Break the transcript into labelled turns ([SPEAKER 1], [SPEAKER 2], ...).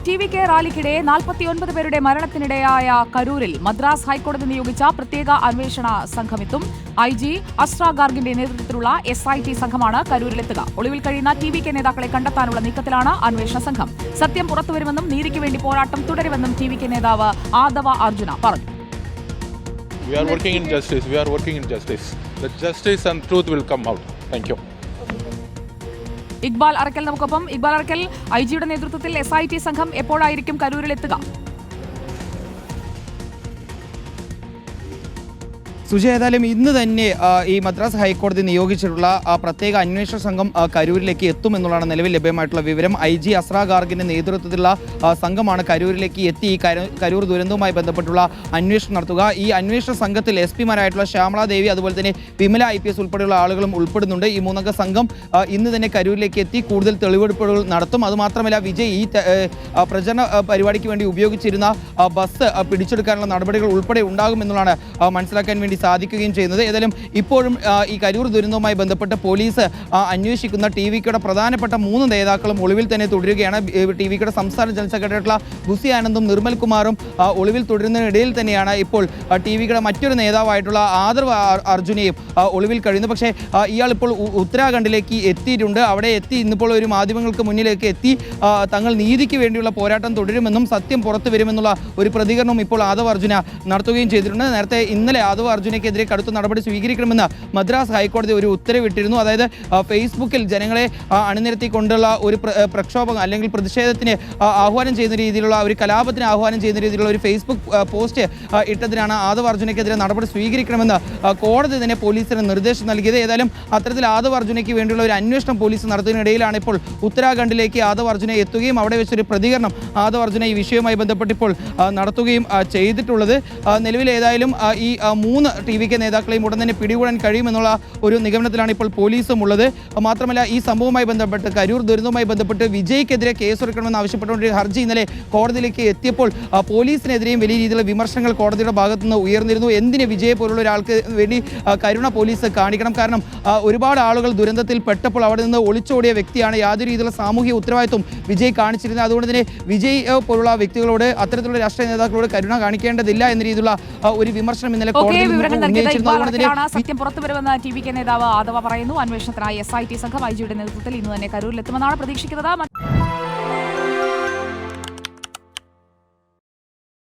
[SPEAKER 1] TVK റാലിക്കിടെ 49 പേരുടെ മരണത്തിനിടയായ കരൂരിൽ മദ്രാസ് ഹൈക്കോടതി നിയോഗിച്ച പ്രത്യേക അന്വേഷണ സംഘമെത്തും. IG അസ്ര ഗാർഗിന്റെ നേതൃത്വത്തിലുള്ള SIT സംഘമാണ് കരൂരിലെത്തുക. ഒളിവിൽ കഴിയുന്ന TVK നേതാക്കളെ കണ്ടെത്താനുള്ള നീക്കത്തിലാണ് അന്വേഷണ സംഘം. സത്യം പുറത്തുവരുമെന്നും നീതിക്ക് വേണ്ടി പോരാട്ടം തുടരുമെന്നും TVK നേതാവ് ആദവ അർജുന പറഞ്ഞു.
[SPEAKER 2] We are working in justice. We are working in justice. The justice and truth will come out. Thank you.
[SPEAKER 1] Iqbal Arakkal നമുക്കൊപ്പം. ഇക്ബാൽ അറക്കൽ, IG യുടെ നേതൃത്വത്തിൽ SIT സംഘം എപ്പോഴായിരിക്കും കരൂരിലെത്തുക?
[SPEAKER 3] സുജയ, ഏതായാലും ഇന്ന് തന്നെ ഈ മദ്രാസ് ഹൈക്കോടതി നിയോഗിച്ചിട്ടുള്ള പ്രത്യേക അന്വേഷണ സംഘം കരൂരിലേക്ക് എത്തുമെന്നുള്ളതാണ് നിലവിൽ ലഭ്യമായിട്ടുള്ള വിവരം. IG അസ്ര ഗാർഗിന്റെ നേതൃത്വത്തിലുള്ള സംഘമാണ് കരൂരിലേക്ക് എത്തി ഈ കരൂർ ദുരന്തവുമായി ബന്ധപ്പെട്ടുള്ള അന്വേഷണം നടത്തുക. ഈ അന്വേഷണ സംഘത്തിൽ SP മാരായിട്ടുള്ള ശ്യാമള ദേവി, അതുപോലെ തന്നെ വിമല IPS ഉൾപ്പെടെയുള്ള ആളുകളും ഉൾപ്പെടുന്നുണ്ട്. ഈ മൂന്നംഗ സംഘം ഇന്ന് തന്നെ കരൂരിലേക്ക് എത്തി കൂടുതൽ തെളിവെടുപ്പുകൾ നടത്തും. അതുമാത്രമല്ല, വിജയ് ഈ പ്രചരണ പരിപാടിക്ക് വേണ്ടി ഉപയോഗിച്ചിരുന്ന ബസ് പിടിച്ചെടുക്കാനുള്ള നടപടികൾ ഉൾപ്പെടെ ഉണ്ടാകുമെന്നുള്ളതാണ് മനസ്സിലാക്കാൻ വേണ്ടി സാധിക്കുകയും ചെയ്യുന്നത്. ഏതായാലും ഇപ്പോഴും ഈ കരൂർ ദുരന്തവുമായി ബന്ധപ്പെട്ട് പോലീസ് അന്വേഷിക്കുന്ന TVKയുടെ പ്രധാനപ്പെട്ട 3 നേതാക്കളും ഒളിവിൽ തന്നെ തുടരുകയാണ്. TVKയുടെ സംസ്ഥാന ജനറൽ സെക്രട്ടറിയായിട്ടുള്ള ബുസി ആനന്ദും നിർമ്മൽ കുമാറും ഒളിവിൽ തുടരുന്നതിനിടയിൽ തന്നെയാണ് ഇപ്പോൾ TVKയുടെ മറ്റൊരു നേതാവായിട്ടുള്ള ആദർവ് അർജുനയും ഒളിവിൽ കഴിയുന്നത്. പക്ഷേ ഇയാൾ ഇപ്പോൾ ഉത്തരാഖണ്ഡിലേക്ക് എത്തിയിട്ടുണ്ട്. അവിടെ എത്തി ഇന്നിപ്പോൾ ഒരു മാധ്യമങ്ങൾക്ക് മുന്നിലേക്ക് എത്തി തങ്ങൾ നീതിക്ക് വേണ്ടിയുള്ള പോരാട്ടം തുടരുമെന്നും സത്യം പുറത്തു വരുമെന്നുള്ള ഒരു പ്രതികരണം ഇപ്പോൾ ആദവ് അർജുന നടത്തുകയും ചെയ്തിട്ടുണ്ട്. നേരത്തെ ഇന്നലെ ആദവ് അർജുനയ്ക്കെതിരെ കടുത്ത നടപടി സ്വീകരിക്കണമെന്ന് മദ്രാസ് ഹൈക്കോടതി ഒരു ഉത്തരവിട്ടിരുന്നു. അതായത് ഫേസ്ബുക്കിൽ ജനങ്ങളെ അണിനിരത്തിക്കൊണ്ടുള്ള ഒരു പ്രക്ഷോഭം അല്ലെങ്കിൽ പ്രതിഷേധത്തിന് ആഹ്വാനം ചെയ്യുന്ന രീതിയിലുള്ള ഒരു കലാപത്തിന് ആഹ്വാനം ചെയ്യുന്ന രീതിയിലുള്ള ഒരു ഫേസ്ബുക്ക് പോസ്റ്റ് ഇട്ടതിനാണ് ആദവ് അർജുനയ്ക്കെതിരെ നടപടി സ്വീകരിക്കണമെന്ന് കോടതി തന്നെ പോലീസിന് നിർദ്ദേശം നൽകിയത്. ഏതായാലും അത്തരത്തിൽ ആദവ് അർജുനയ്ക്ക് വേണ്ടിയുള്ള ഒരു അന്വേഷണം പോലീസ് നടത്തുന്നതിനിടയിലാണ് ഇപ്പോൾ ഉത്തരാഖണ്ഡിലേക്ക് ആദവ് അർജുന എത്തുകയും അവിടെ വെച്ചൊരു പ്രതികരണം ആദവ് അർജുന ഈ വിഷയവുമായി ബന്ധപ്പെട്ട് ഇപ്പോൾ നടത്തുകയും ചെയ്തിട്ടുള്ളത്. നിലവിൽ ഏതായാലും ഈ 3 TVK നേതാക്കളെയും ഉടൻ തന്നെ പിടികൂടാൻ കഴിയുമെന്നുള്ള ഒരു നിഗമനത്തിലാണ് ഇപ്പോൾ പോലീസും ഉള്ളത്. മാത്രമല്ല, ഈ സംഭവവുമായി ബന്ധപ്പെട്ട് കരൂർ ദുരന്തവുമായി ബന്ധപ്പെട്ട് വിജയ്ക്കെതിരെ കേസെടുക്കണമെന്ന് ആവശ്യപ്പെട്ടുകൊണ്ട് ഹർജി ഇന്നലെ കോടതിയിലേക്ക് എത്തിയപ്പോൾ പോലീസിനെതിരെയും വലിയ രീതിയിലുള്ള വിമർശനങ്ങൾ കോടതിയുടെ ഭാഗത്തു നിന്ന് ഉയർന്നിരുന്നു. എന്തിന് വിജയെ പോലുള്ള ഒരാൾക്ക് വേണ്ടി കരുണ പോലീസ് കാണിക്കണം? കാരണം ഒരുപാട് ആളുകൾ ദുരന്തത്തിൽ പെട്ടപ്പോൾ അവിടെ നിന്ന് ഒളിച്ചോടിയ വ്യക്തിയാണ്. യാതൊരു രീതിയിലുള്ള സാമൂഹിക ഉത്തരവാദിത്വം വിജയ് കാണിച്ചിരുന്നത്. അതുകൊണ്ട് തന്നെ വിജയ് പോലുള്ള വ്യക്തികളോട്, അത്തരത്തിലുള്ള രാഷ്ട്രീയ നേതാക്കളോട് കരുണ കാണിക്കേണ്ടതില്ല എന്ന രീതിയിലുള്ള ഒരു വിമർശനം ഇന്നലെ
[SPEAKER 1] സത്യം പുറത്തുവരുമെന്ന് TVK നേതാവ് ആദവ പറയുന്നു. അന്വേഷണത്തിനായി SIT സംഘം IG യുടെ നേതൃത്വത്തിൽ ഇന്ന് തന്നെ കരൂരിലെത്തുമെന്നാണ് പ്രതീക്ഷിക്കുന്നത്.